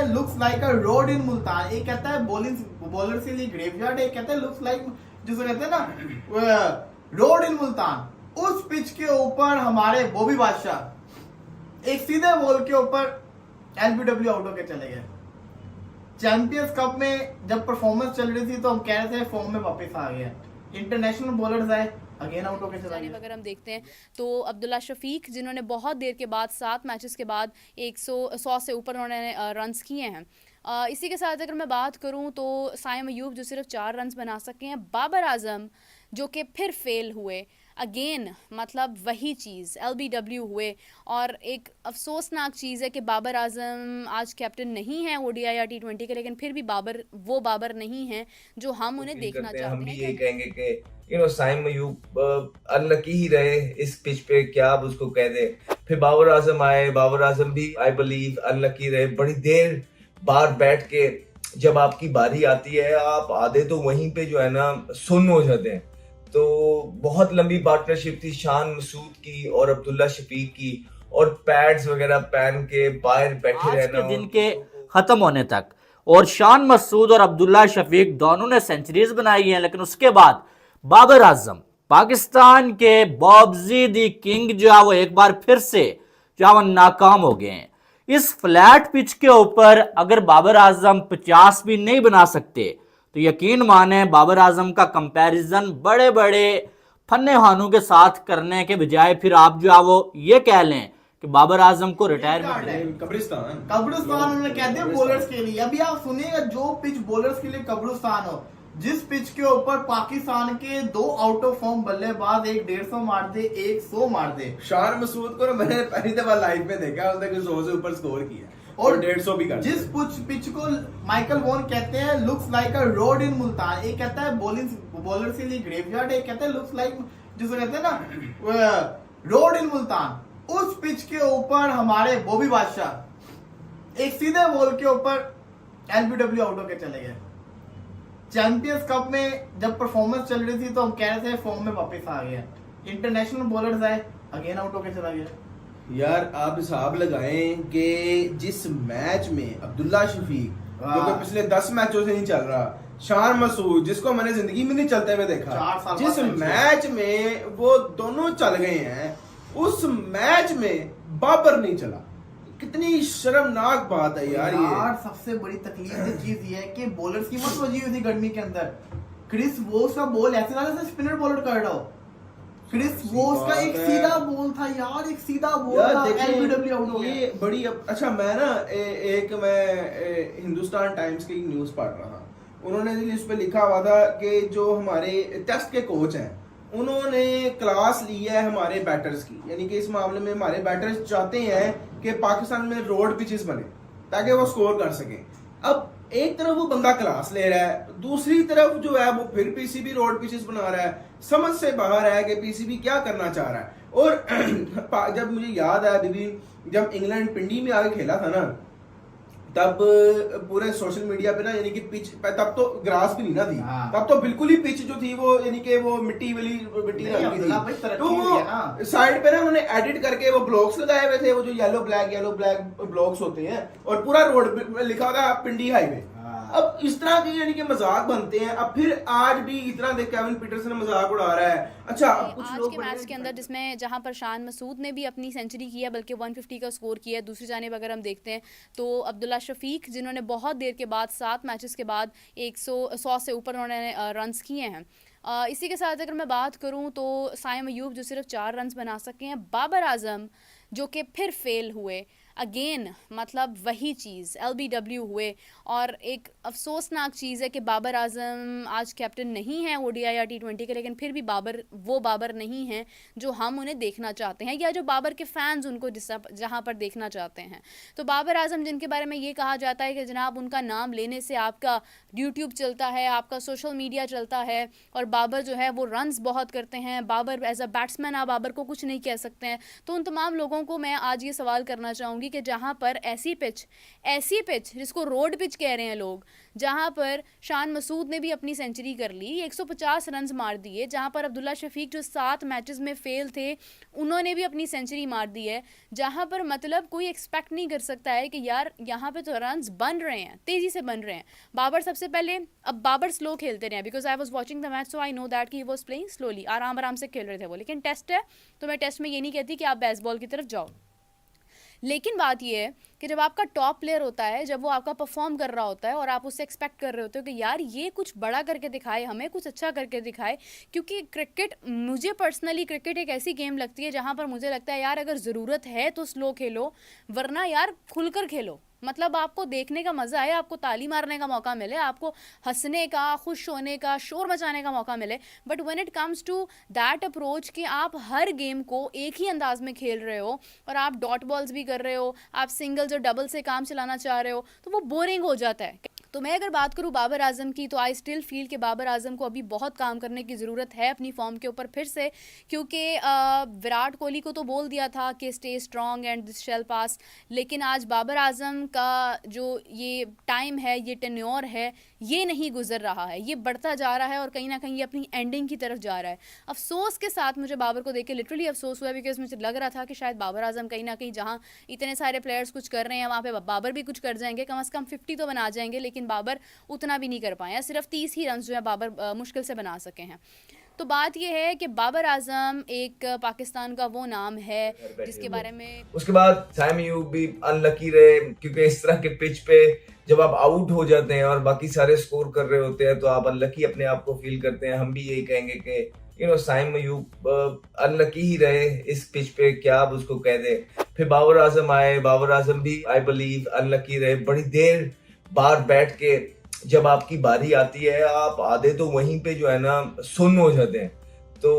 हैं looks like अ road इन मुल्तान, एक कहता है बॉलर के लिए ग्रेवयार्ड, एक कहता है लुक्स लाइक जिसे कहते हैं ना रोड इन मुल्तान। उस पिच के ऊपर हमारे बॉबी बादशाह एक सीधे बॉल के ऊपर एलबीडब्ल्यू आउट होके चले गए। चैंपियंस कप में जब परफॉर्मेंस चल रही थी तो हम कह रहे थे फॉर्म में वापस आ गए, इंटरनेशनल बॉलर्स आए अगेन आउट होके चला गया। अगर हम देखते हैं तो अब्दुल्ला शफीक जिन्होंने बहुत देर के बाद 7 मैचेस के बाद 100 से ऊपर उन्होंने रन्स किए हैं। इसी के साथ अगर मैं बात करूं तो साइम अयूब जो सिर्फ 4 रन्स बना सके हैं, बाबर आजम जो कि फिर फेल हुए अगेन, मतलब वही चीज़ LBW हुए। और एक अफसोसनाक चीज़ है कि बाबर आजम आज कैप्टन नहीं है ODI या T20 के, लेकिन फिर भी बाबर वो बाबर नहीं है जो हम उन्हें देखना चाहते हैं। हम भी यही कहेंगे कि साइम अयूब अनलकी ही रहे इस पिच पे, क्या आप उसको कह दे। फिर बाबर आजम आए, बाबर आजम भी आई बिलीव अनलकी रहे। बड़ी देर बार बैठ के जब आपकी बारी आती है आप आधे तो वहीं पे जो है ना सुन्न हो जाते हैं। तो बहुत लंबी पार्टनरशिप थी शान मसूद की और अब्दुल्ला शफीक की, और पैड्स वगैरह पहन के बाहर बैठे रहना आज के दिन के खत्म होने तक। और शान मसूद और अब्दुल्ला शफीक दोनों ने सेंचुरीज बनाई हैं, लेकिन उसके बाद बाबर आजम पाकिस्तान के बॉब्जी दी किंग जो है वो एक बार फिर से जो है वो नाकाम हो गए हैं। इस फ्लैट पिच के ऊपर अगर बाबर आजम 50 भी नहीं बना सकते तो यकीन माने बाबर आजम का कंपैरिजन बड़े बड़े फन्ने हानों के साथ करने के बजाय फिर आप जो है वो ये कह लें कि बाबर आजम को रिटायरमेंट कब्रिस्तान उन्होंने कह दिया बॉलर्स के लिए। अभी आप सुनिएगा, जो पिच बॉलर्स के लिए कब्रिस्तान हो, जिस पिच के ऊपर पाकिस्तान के 2 आउट ऑफ फॉर्म बल्लेबाज एक 150 मार दे, एक 100 मार दे। शान मसूद को मैंने पहली दफा लाइव में देखा, उसने 100 से ऊपर स्कोर किया और 150 भी कर। जिस पिच को माइकल वॉन कहते हैं लुक्स लाइक अ रोड इन मुल्तान, एक कहता है बॉलर के लिए ग्रेवयार्ड, एक कहता है लुक्स लाइक जिसे कहते हैं ना रोड इन मुल्तान। उस पिच के ऊपर हमारे बॉबी बादशाह एक सीधे बॉल के ऊपर एलबीडब्ल्यू आउट होके चले गए। चैंपियंस कप में जब परफॉर्मेंस चल रही थी तो हम कह रहे थे फॉर्म में वापस आ गया, इंटरनेशनल बॉलर्स आए अगेन आउट होके चला गया। यार आप हिसाब लगाएं कि जिस मैच में अब्दुल्ला शफीक जो कि पिछले 10 मैचों से नहीं चल रहा, शान मसूद जिसको मैंने जिंदगी में नहीं चलते हुए देखा, जिस मैच में वो दोनों चल गए हैं उस मैच में बाबर नहीं चला। कितनी शर्मनाक बात है यार ये। सबसे बड़ी तकलीफ की चीज ये है कि बॉलर्स की मत वजह हुई थी गर्मी के अंदर। क्रिस वोक्स का बॉल ऐसे ना जैसे स्पिनर बॉलर कर रहा हो। क्रिस वोक्स का एक सीधा बॉल था यार, एक सीधा बॉल था, एलबीडब्ल्यू आउट हो गया। ये बड़ी अच्छा मैं ना मैं हिंदुस्तान टाइम्स की न्यूज पढ़ रहा था, उन्होंने इस पे लिखा हुआ था कि जो हमारे टेस्ट के कोच हैं उन्होंने क्लास ली है हमारे बैटर्स की, यानी कि इस मामले में हमारे बैटर्स चाहते हैं कि पाकिस्तान में रोड पिचेस बने ताकि वो स्कोर कर सकें। अब एक तरफ वो बंदा क्लास ले रहा है, दूसरी तरफ जो है वो फिर पीसीबी रोड पिचेस बना रहा है। समझ से बाहर है कि पीसीबी क्या करना चाह रहा है। और जब मुझे याद आया दीदी, जब इंग्लैंड पिंडी में आके खेला था ना, तब पूरे सोशल मीडिया पे ना यानी कि पिच तब तो ग्रास भी नहीं ना थी, तब तो बिल्कुल ही पिच जो थी वो यानी कि वो मिट्टी रंग की थी। तो वो साइड पे ना उन्होंने एडिट करके वो ब्लॉक्स लगाए हुए थे, वो जो येलो ब्लैक ब्लॉक्स होते हैं, और पूरा रोड लिखा था पिंडी हाईवे। अब इस तरह के यानी कि मजाक बनते हैं। अब फिर आज भी इतना देख केविन पीटरसन मजाक उड़ा रहा है। अच्छा अब कुछ लोग आज के मैच के अंदर जिसमें जहां पर शान मसूद ने भी अपनी सेंचुरी किया, बल्कि 150 का स्कोर किया, दूसरी जानिब अगर हम देखते हैं तो अब्दुल्ला शफीक जिन्होंने बहुत देर के बाद 7 मैचेस के बाद 100 से ऊपर उन्होंने रन्स किए हैं। इसी के साथ अगर मैं बात करूं तो साइम अयूब जो सिर्फ 4 रन्स बना सके हैं, बाबर आजम जो कि फिर फेल हुए अगेन, मतलब वही चीज़ LBW हुए। और एक अफसोसनाक चीज़ है कि बाबर आजम आज कैप्टन नहीं है ODI या T20 के, लेकिन फिर भी बाबर वो बाबर नहीं है जो हम उन्हें देखना चाहते हैं, या जो बाबर के फैंस उनको जहाँ पर देखना चाहते हैं। तो बाबर आजम जिनके बारे में ये कहा जाता है कि जनाब उनका नाम लेने से आपका यूट्यूब चलता है, आपका सोशल मीडिया चलता है, और बाबर जो है वो रन्स बहुत करते हैं, बाबर एज अ बैट्समैन आप बाबर को कुछ नहीं कह सकते हैं। तो उन तमाम लोगों को मैं आज ये सवाल करना चाहूँगी चाहूँगी कि जहाँ पर ऐसी पिच जिसको रोड पिच कह रहे हैं लोग, जहाँ पर शान मसूद ने भी अपनी सेंचुरी कर ली, 150 रन मार दिए, जहाँ पर अब्दुल्ला शफीक जो 7 मैचेस में फेल थे उन्होंने भी अपनी सेंचुरी मार दी है, जहाँ पर मतलब कोई एक्सपेक्ट नहीं कर सकता है कि यार यहाँ पे तो रन्स बन रहे हैं, तेज़ी से बन रहे हैं। बाबर सबसे पहले, अब बाबर स्लो खेलते रहे, because I was watching the match so I know that कि ही वॉज प्लेइंग स्लोली, आराम से खेल रहे थे वो, लेकिन टेस्ट है तो मैं टेस्ट में ये नहीं कहती कि आप बेसबॉल की तरफ जाओ। लेकिन बात यह है कि जब आपका टॉप प्लेयर होता है, जब वो आपका परफॉर्म कर रहा होता है और आप उससे एक्सपेक्ट कर रहे होते हो कि यार ये कुछ बड़ा करके दिखाए, हमें कुछ अच्छा करके दिखाए, क्योंकि क्रिकेट, मुझे पर्सनली क्रिकेट एक ऐसी गेम लगती है जहाँ पर मुझे लगता है यार अगर ज़रूरत है तो स्लो खेलो, वरना यार खुलकर खेलो। मतलब आपको देखने का मज़ा आए, आपको ताली मारने का मौका मिले, आपको हंसने का, खुश होने का, शोर मचाने का मौका मिले। But when it comes to that approach कि आप हर गेम को एक ही अंदाज में खेल रहे हो और आप डॉट बॉल्स भी कर रहे हो, आप सिंगल्स और डबल से काम चलाना चाह रहे हो, तो वो बोरिंग हो जाता है। तो मैं अगर बात करूँ बाबर आजम की, तो आई स्टिल फील कि बाबर आजम को अभी बहुत काम करने की ज़रूरत है अपनी फॉर्म के ऊपर फिर से, क्योंकि विराट कोहली को तो बोल दिया था कि stay strong and this shall pass, लेकिन आज बाबर आजम का जो ये टाइम है, ये टेन्योर है, ये नहीं गुजर रहा है, ये बढ़ता जा रहा है और कहीं ना कहीं ये अपनी एंडिंग की तरफ जा रहा है। अफसोस के साथ मुझे बाबर को देख के लिटरली अफसोस हुआ, बिकॉज मुझे लग रहा था कि शायद बाबर आजम कहीं ना कहीं जहाँ इतने सारे प्लेयर्स कुछ कर रहे हैं वहाँ पे बाबर भी कुछ कर जाएंगे, कम से कम 50 तो बना जाएंगे, लेकिन बाबर उतना भी नहीं कर पाए, सिर्फ 30 ही रन जो है बाबर मुश्किल से बना सके हैं। तो बात यह है कि बाबर आजम एक पाकिस्तान का वो नाम है जिसके बारे में, उसके बाद साइम अयूब भी अनलकी रहे, क्योंकि इस तरह के पिच पे जब आप आउट हो जाते हैं और बाकी सारे स्कोर कर रहे होते हैं तो आप अनलकी अपने आप को फील करते हैं। हम भी यही कहेंगे कि साइम अयूब अनलकी ही रहे इस पिच पे, क्या आप उसको कह दें। फिर बाबर आजम आए, बाबर आजम भी आई बिलीव अनलकी रहे, बड़ी देर बार बैठ के जब आपकी बारी आती है आप आधे तो वहीं पे जो है ना सुन्न हो जाते हैं। तो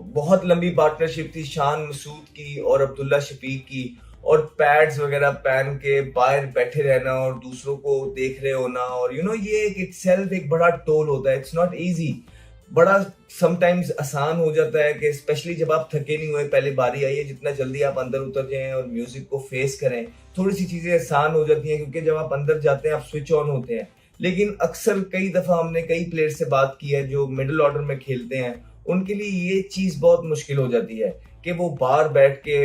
बहुत लंबी पार्टनरशिप थी शान मसूद की और अब्दुल्ला शफीक की, और पैड्स वगैरह पहन के बाहर बैठे रहना और दूसरों को देख रहे होना, और ये एक इटसेल्फ एक बड़ा टोल होता है। इट्स नॉट इजी, बड़ा समटाइम्स आसान हो जाता है कि स्पेशली जब आप थके नहीं हुए, पहले बारी आई है, जितना जल्दी आप अंदर उतर जाएं और म्यूजिक को फेस करें, थोड़ी सी चीजें आसान हो जाती हैं, क्योंकि जब आप अंदर जाते हैं आप स्विच ऑन होते हैं। लेकिन अक्सर कई दफा हमने कई प्लेयर से बात की है जो मिडिल ऑर्डर में खेलते हैं, उनके लिए ये चीज बहुत मुश्किल हो जाती है कि वो बाहर बैठ के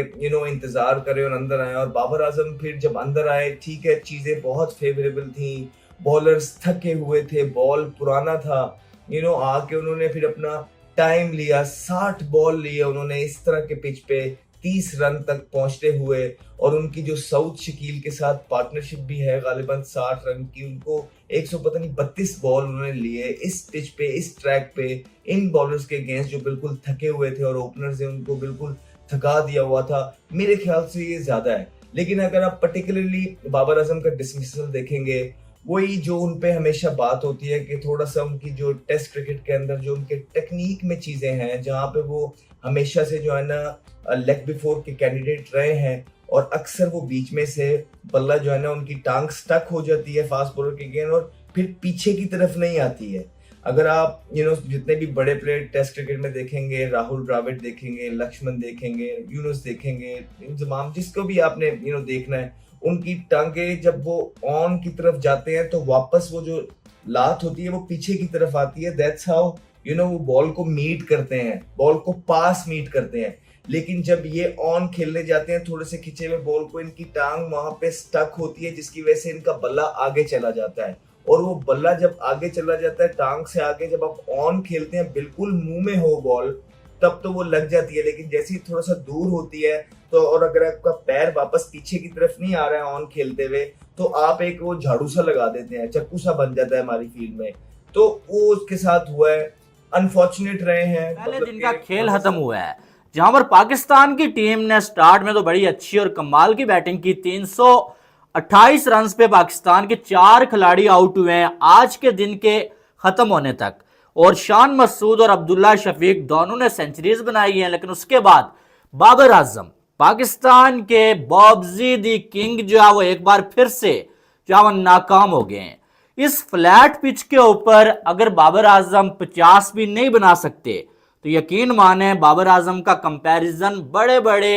इंतजार करें और अंदर आए। और बाबर आजम फिर जब अंदर आए, ठीक है चीजें बहुत फेवरेबल थी, बॉलर्स थके हुए थे, बॉल पुराना था, आके उन्होंने फिर अपना टाइम लिया, 60 बॉल लिए उन्होंने इस तरह के पिच पे 30 रन तक पहुंचते हुए, और उनकी जो साउथ शकील के साथ पार्टनरशिप भी है गालिबन 60 रन की, उनको 132 बॉल उन्होंने लिए इस पिच पे, इस ट्रैक पे, इन बॉलर्स के अगेंस्ट जो बिल्कुल थके हुए थे और ओपनर्स ने उनको बिल्कुल थका दिया हुआ था। मेरे ख्याल से ये ज्यादा है। लेकिन अगर आप पर्टिकुलरली बाबर आजम का डिसमिसल देखेंगे, वही जो उनपे हमेशा बात होती है कि थोड़ा सा उनकी जो टेस्ट क्रिकेट के अंदर जो उनके टेक्निक में चीजें हैं, जहाँ पे वो हमेशा से जो है ना लेग बिफोर के कैंडिडेट रहे हैं, और अक्सर वो बीच में से बल्ला जो है ना उनकी टांग स्टक हो जाती है फास्ट बॉलर के अगेंस्ट और फिर पीछे की तरफ नहीं आती है। अगर आप जितने भी बड़े प्लेयर टेस्ट क्रिकेट में देखेंगे, राहुल द्रविड़ देखेंगे, लक्ष्मण देखेंगे, यूनुस देखेंगे, इंजमाम, जिसको भी आपने देखना है, उनकी टांगे जब वो ऑन की तरफ जाते हैं तो वापस वो जो लात होती है वो पीछे की तरफ आती है। दैट्स हाउ वो बॉल को मीट करते हैं, बॉल को पास मीट करते हैं। लेकिन जब ये ऑन खेलने जाते हैं थोड़े से खिंचे हुए बॉल को, इनकी टांग वहां पे स्टक होती है, जिसकी वजह से इनका बल्ला आगे चला जाता है, और वो बल्ला जब आगे चला जाता है टांग से आगे, जब आप ऑन खेलते हैं बिल्कुल मुंह में हो बॉल, तब तो वो लग जाती है। लेकिन जैसे ही थोड़ा सा दूर होती है तो, और अगर आपका पैर वापस पीछे की तरफ नहीं आ रहा है ऑन खेलते हुए, तो आप एक वो झाड़ू सा लगा देते हैं, चक्कू सा बन जाता है हमारी फील्ड में। तो वो उसके साथ हुआ है, अनफॉर्चुनेट रहे हैं। पहले दिन का खेल खत्म हुआ है, जहां पर पाकिस्तान की टीम ने स्टार्ट में तो बड़ी अच्छी और कमाल की बैटिंग की, 328 रन पे पाकिस्तान के 4 खिलाड़ी आउट हुए हैं आज के दिन के खत्म होने तक, और शान मसूद और अब्दुल्ला शफीक दोनों ने सेंचुरीज बनाई हैं। लेकिन उसके बाद बाबर आजम, पाकिस्तान के बॉब्जी दी किंग जो है वो एक बार फिर से जो है वो नाकाम हो गए हैं। इस फ्लैट पिच के ऊपर अगर बाबर आजम 50 भी नहीं बना सकते तो यकीन माने बाबर आजम का कंपैरिजन बड़े बड़े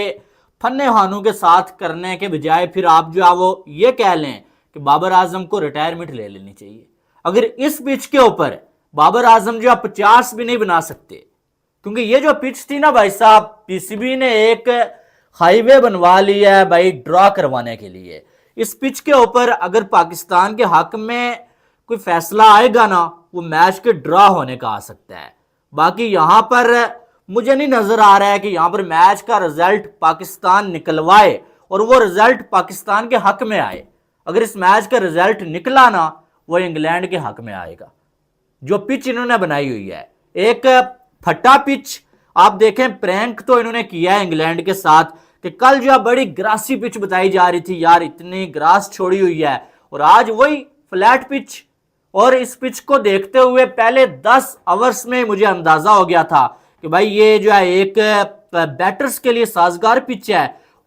फन्ने हानों के साथ करने के बजाय फिर आप जो है वो ये कह लें कि बाबर आजम को रिटायरमेंट ले लेनी चाहिए। अगर इस पिच के ऊपर बाबर आजम जो 50 भी नहीं बना सकते, क्योंकि ये जो पिच थी ना भाई साहब, पीसीबी ने एक हाईवे बनवा लिया है भाई ड्रॉ करवाने के लिए। इस पिच के ऊपर अगर पाकिस्तान के हक में कोई फैसला आएगा ना, वो मैच के ड्रॉ होने का आ सकता है। बाकी यहां पर मुझे नहीं नजर आ रहा है कि यहां पर मैच का रिजल्ट पाकिस्तान निकलवाए और वो रिजल्ट पाकिस्तान के हक में आए। अगर इस मैच का रिजल्ट निकला ना, वो इंग्लैंड के हक में आएगा। जो पिच इन्होंने बनाई हुई है एक फट्टा पिच, आप देखें प्रैंक तो इन्होंने किया है इंग्लैंड के साथ कि कल जो बड़ी ग्रासी पिच बताई जा रही थी, यार इतनी ग्रास छोड़ी हुई है, और आज वही फ्लैट पिच। और इस पिच को देखते हुए पहले 10 ओवर्स में मुझे अंदाजा हो गया था कि भाई ये जो है एक बैटर्स के लिए साजगार पिच है।